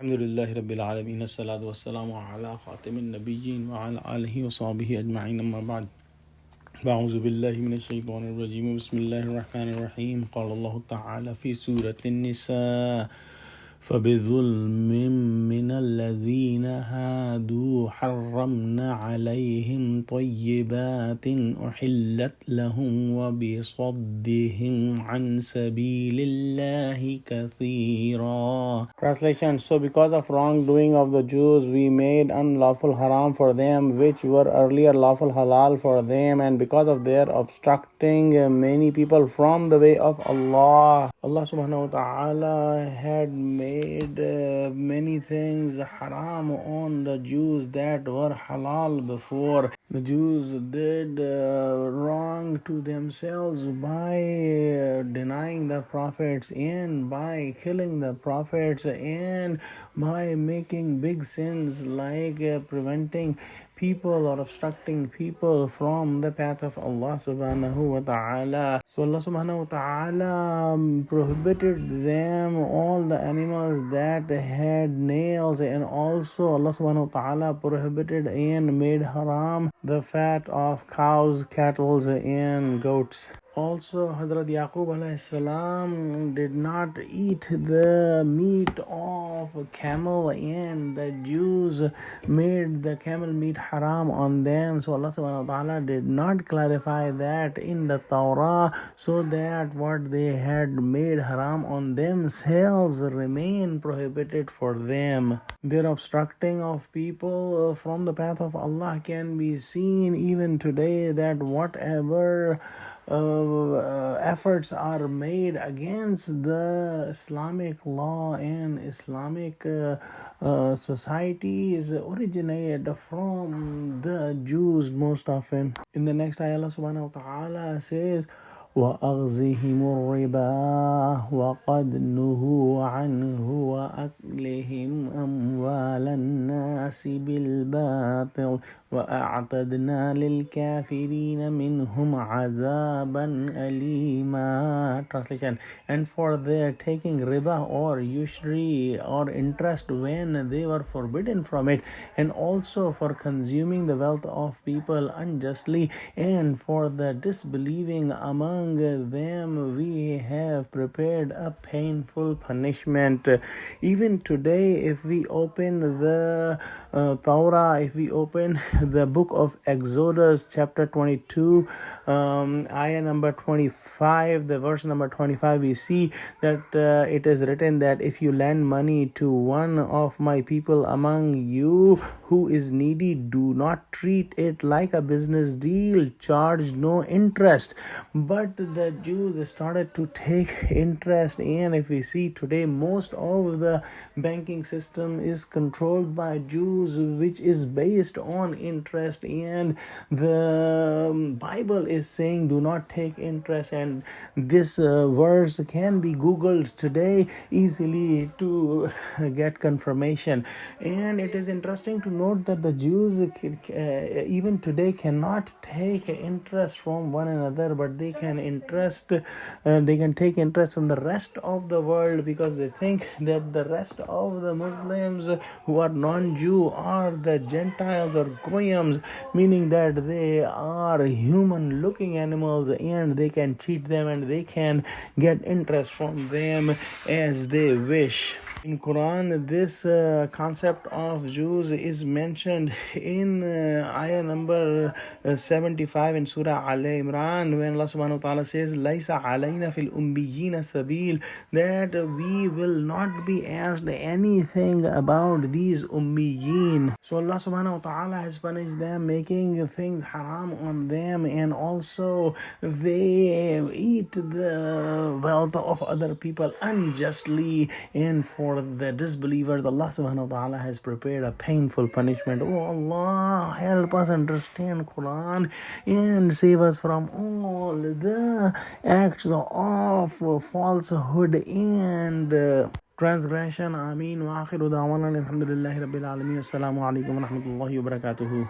Alhamdulillahi Rabbil Alameen, as-salatu was-salamu ala khatamin nabiyyin wa ala alihi wa sahbihi ajma'in, amma ba'd. A'udhu billahi minash shaitanir rajeem, bismillahir rahmanir rahim. Qala Allahu ta'ala fi Surah An-Nisa, فبظلم من الذين هادوا حرمنا عليهم طيبات أحلت لهم وبصدهم عن سبيل الله كثيرا. Translation: So because of wrongdoing of the Jews, we made unlawful haram for them which were earlier lawful halal for them, and because of their obstructing many people from the way of Allah, Allah subhanahu wa ta'ala had made many things haram on the Jews that were halal before. The Jews did wrong to themselves by denying the prophets and by killing the prophets and by making big sins like preventing people or obstructing people from the path of Allah subhanahu wa ta'ala. So Allah subhanahu wa ta'ala prohibited them all the animals that had nails, and also Allah subhanahu wa ta'ala prohibited and made haram the fat of cows, cattle and goats. Also, Hazrat Yaqub alayhi salam did not eat the meat of camel, and the Jews made the camel meat haram on them. So Allah subhanahu wa ta'ala did not clarify that in the Torah, so that what they had made haram on themselves remain prohibited for them. Their obstructing of people from the path of Allah can be seen even today, that whatever efforts are made against the Islamic law and Islamic societies originate from the Jews most often. In the next ayah, Allah subhanahu wa ta'ala says, وَأَغْزِهِمُ الرِّبَا وَقَدْ نُهُوا عَنْهُ وَأَكْلِهِمْ أَمْوَالَ النَّاسِ بِالْبَاطِلِ وَأَعْتَدْنَا لِلْكَافِرِينَ مِنْهُمْ عَذَابًا أَلِيمًا. Translation: And for their taking riba or usury or interest when they were forbidden from it, and also for consuming the wealth of people unjustly, and for the disbelieving among them, we have prepared a painful punishment. Even today, if we open the Torah, if we open the book of Exodus chapter 22, ayah number 25, the verse number 25, we see that it is written that if you lend money to one of my people among you who is needy, do not treat it like a business deal, charge no interest. But the Jews started to take interest, and if we see today, most of the banking system is controlled by Jews, which is based on interest, and the Bible is saying do not take interest, and this verse can be googled today easily to get confirmation. And it is interesting to note that the Jews even today cannot take interest from one another, but they can take interest from the rest of the world, because they think that the rest of the Muslims who are non-Jew are the Gentiles or Goyams, meaning that they are human looking animals and they can cheat them and they can get interest from them as they wish. In Quran, this concept of Jews is mentioned in ayah number 75 in Surah Al-Imran, when Allah subhanahu wa ta'ala says, Laisa alayna fil ummiyina sabil, that we will not be asked anything about these ummiyin. So Allah subhanahu wa ta'ala has punished them, making things haram on them, and also they eat the wealth of other people unjustly, and for the disbelievers, Allah subhanahu wa ta'ala has prepared a painful punishment. Oh Allah, help us understand Quran and save us from all the acts of falsehood and transgression. Ameen. Wa akhiru da'wana alhamdulillahi rabbil alameen. Assalamu alaikum wa rahmatullahi wa barakatuhu.